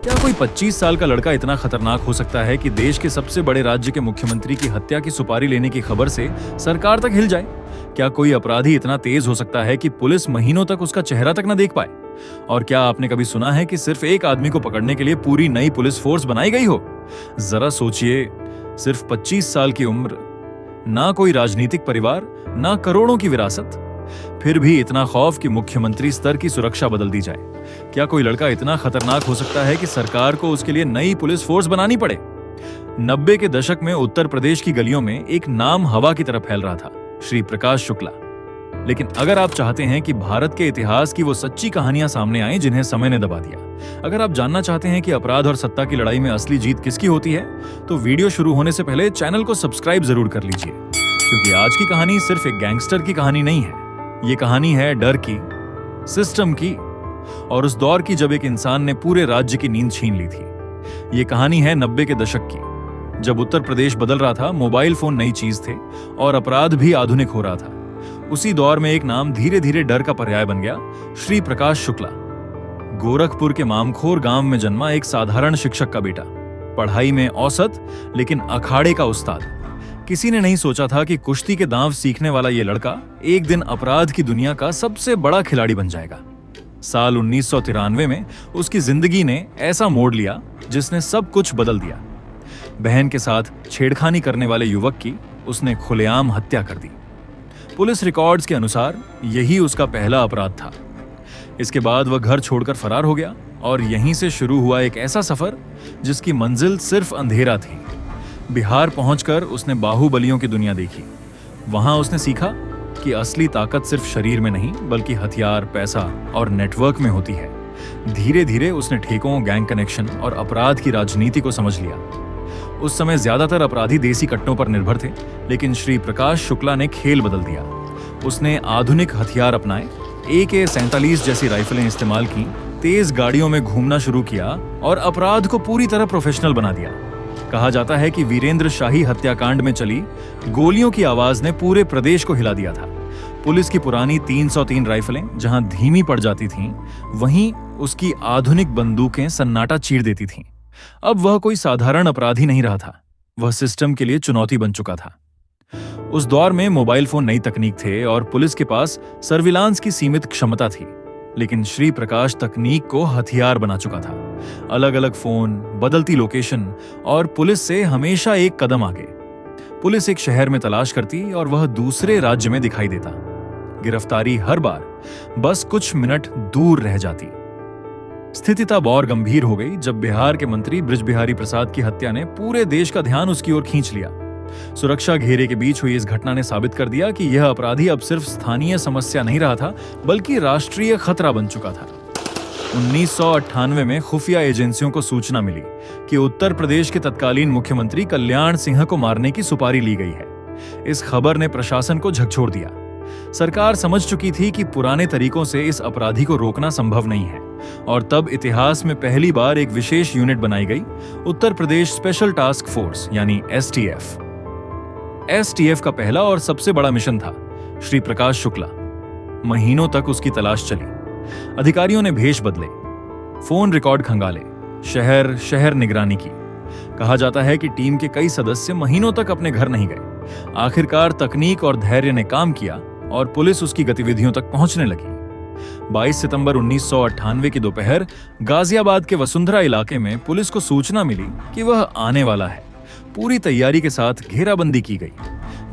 क्या कोई 25 साल का लड़का इतना खतरनाक हो सकता है कि देश के सबसे बड़े राज्य के मुख्यमंत्री की हत्या की सुपारी लेने की खबर से सरकार तक हिल जाए? क्या कोई अपराधी इतना तेज हो सकता है कि पुलिस महीनों तक उसका चेहरा तक न देख पाए? और क्या आपने कभी सुना है कि सिर्फ एक आदमी को पकड़ने के लिए पूरी नई पुलिस फोर्स बनाई गई हो? जरा सोचिए, सिर्फ 25 साल की उम्र, ना कोई राजनीतिक परिवार, ना करोड़ों की विरासत, फिर भी इतना खौफ कि मुख्यमंत्री स्तर की सुरक्षा बदल दी जाए। क्या कोई लड़का इतना खतरनाक हो सकता है कि सरकार को उसके लिए नई पुलिस फोर्स बनानी पड़े? 90 के दशक में उत्तर प्रदेश की गलियों में एक नाम हवा की तरह फैल रहा था, श्री प्रकाश शुक्ला। लेकिन अगर आप चाहते हैं कि भारत के इतिहास की वो सच्ची कहानियां सामने आएं जिन्हें समय ने दबा दिया, अगर आप जानना चाहते हैं कि अपराध और सत्ता की लड़ाई में असली जीत किसकी होती है, तो वीडियो शुरू होने से पहले चैनल को सब्सक्राइब जरूर कर लीजिए, क्योंकि आज की कहानी सिर्फ एक गैंगस्टर की कहानी नहीं है। ये कहानी है डर की, सिस्टम की, और उस दौर की जब एक इंसान ने पूरे राज्य की नींद छीन ली थी। ये कहानी है 90 के दशक की, जब उत्तर प्रदेश बदल रहा था, मोबाइल फोन नई चीज थे और अपराध भी आधुनिक हो रहा था। उसी दौर में एक नाम धीरे धीरे डर का पर्याय बन गया, श्री प्रकाश शुक्ला। गोरखपुर के मामखोर गांव में जन्मा एक साधारण शिक्षक का बेटा, पढ़ाई में औसत लेकिन अखाड़े का उस्ताद। किसी ने नहीं सोचा था कि कुश्ती के दांव सीखने वाला ये लड़का एक दिन अपराध की दुनिया का सबसे बड़ा खिलाड़ी बन जाएगा। साल 1993 में उसकी जिंदगी ने ऐसा मोड़ लिया जिसने सब कुछ बदल दिया। बहन के साथ छेड़खानी करने वाले युवक की उसने खुलेआम हत्या कर दी। पुलिस रिकॉर्ड्स के अनुसार यही उसका पहला अपराध था। इसके बाद वह घर छोड़कर फरार हो गया और यहीं से शुरू हुआ एक ऐसा सफर जिसकी मंजिल सिर्फ अंधेरा थी। बिहार पहुंचकर उसने बाहुबलियों की दुनिया देखी। वहां उसने सीखा कि असली ताकत सिर्फ शरीर में नहीं बल्कि हथियार, पैसा और नेटवर्क में होती है। धीरे धीरे उसने ठेकों, गैंग कनेक्शन और अपराध की राजनीति को समझ लिया। उस समय ज्यादातर अपराधी देसी कट्टों पर निर्भर थे, लेकिन श्री प्रकाश शुक्ला ने खेल बदल दिया। उसने आधुनिक हथियार अपनाए, AK-47 जैसी राइफलें इस्तेमाल की, तेज गाड़ियों में घूमना शुरू किया और अपराध को पूरी तरह प्रोफेशनल बना दिया। कहा जाता है कि वीरेंद्र शाही हत्याकांड में चली गोलियों की आवाज ने पूरे प्रदेश को हिला दिया था। पुलिस की पुरानी 303 राइफलें जहां धीमी पड़ जाती थीं, वहीं उसकी आधुनिक बंदूकें सन्नाटा चीर देती थीं। अब वह कोई साधारण अपराधी नहीं रहा था, वह सिस्टम के लिए चुनौती बन चुका था। उस दौर में मोबाइल फोन नई तकनीक थे और पुलिस के पास सर्विलांस की सीमित क्षमता थी, लेकिन श्री प्रकाश तकनीक को हथियार बना चुका था। अलग अलग फोन, बदलती लोकेशन और पुलिस से हमेशा एक कदम आगे। पुलिस एक शहर में तलाश करती और वह दूसरे राज्य में दिखाई देता। गिरफ्तारी हर बार बस कुछ मिनट दूर रह जाती। स्थिति तब और गंभीर हो गई जब बिहार के मंत्री बृजबिहारी प्रसाद की हत्या ने पूरे देश का ध्यान उसकी ओर खींच लिया। सुरक्षा घेरे के बीच हुई इस घटना ने साबित कर दिया कि यह अपराधी अब सिर्फ स्थानीय समस्या नहीं रहा था, बल्कि राष्ट्रीय खतरा बन चुका था। 1998 में खुफिया एजेंसियों को सूचना मिली कि उत्तर प्रदेश के तत्कालीन मुख्यमंत्री कल्याण सिंह को मारने की सुपारी ली गई है। इस खबर ने प्रशासन को झकझोर दिया। सरकार समझ चुकी थी कि पुराने तरीकों से इस अपराधी को रोकना संभव नहीं है, और तब इतिहास में पहली बार एक विशेष यूनिट बनाई गई, Uttar Pradesh special task force यानी STF। STF का पहला और सबसे बड़ा मिशन था श्री प्रकाश शुक्ला। महीनों तक उसकी तलाश चली। अधिकारियों ने भेष बदले, फोन रिकॉर्ड खंगाले, शहर शहर निगरानी की। कहा जाता है कि टीम के कई सदस्य महीनों तक अपने घर नहीं गए। आखिरकार तकनीक और धैर्य ने काम किया और पुलिस उसकी गतिविधियों तक पहुंचने लगी। 22 सितंबर 1998 की दोपहर गाजियाबाद के वसुंधरा इलाके में पुलिस को सूचना मिली कि वह आने वाला है। पूरी तैयारी के साथ घेराबंदी की गई।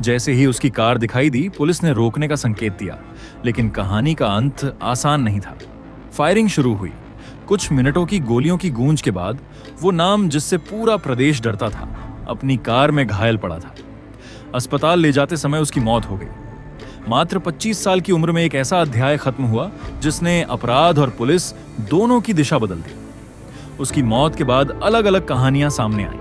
जैसे ही उसकी कार दिखाई दी, पुलिस ने रोकने का संकेत दिया, लेकिन कहानी का अंत आसान नहीं था। फायरिंग शुरू हुई। कुछ मिनटों की गोलियों की गूंज के बाद वो नाम जिससे पूरा प्रदेश डरता था, अपनी कार में घायल पड़ा था। अस्पताल ले जाते समय उसकी मौत हो गई। मात्र 25 साल की उम्र में एक ऐसा अध्याय खत्म हुआ जिसने अपराध और पुलिस दोनों की दिशा बदल दी। उसकी मौत के बाद अलग अलग कहानियां सामने आईं।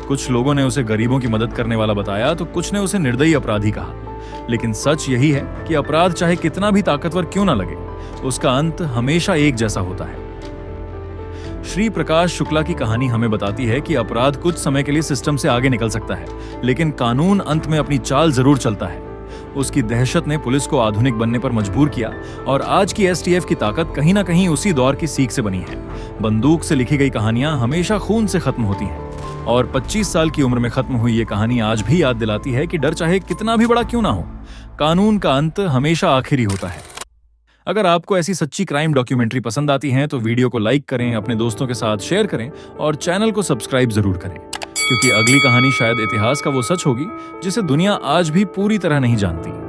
कुछ लोगों ने उसे गरीबों की मदद करने वाला बताया, तो कुछ ने उसे निर्दयी अपराधी कहा। लेकिन सच यही है कि अपराध चाहे कितना भी ताकतवर क्यों ना लगे, उसका अंत हमेशा एक जैसा होता है। श्री प्रकाश शुक्ला की कहानी हमें बताती है कि अपराध कुछ समय के लिए सिस्टम से आगे निकल सकता है, लेकिन कानून अंत में अपनी चाल जरूर चलता है। उसकी दहशत ने पुलिस को आधुनिक बनने पर मजबूर किया और आज की STF की ताकत कहीं ना कहीं उसी दौर की सीख से बनी है। बंदूक से लिखी गई कहानियां हमेशा खून से खत्म होती हैं, और 25 साल की उम्र में खत्म हुई ये कहानी आज भी याद दिलाती है कि डर चाहे कितना भी बड़ा क्यों ना हो, कानून का अंत हमेशा आखिर ही होता है। अगर आपको ऐसी सच्ची क्राइम डॉक्यूमेंट्री पसंद आती हैं तो वीडियो को लाइक करें, अपने दोस्तों के साथ शेयर करें और चैनल को सब्सक्राइब जरूर करें, क्योंकि अगली कहानी शायद इतिहास का वो सच होगी जिसे दुनिया आज भी पूरी तरह नहीं जानती।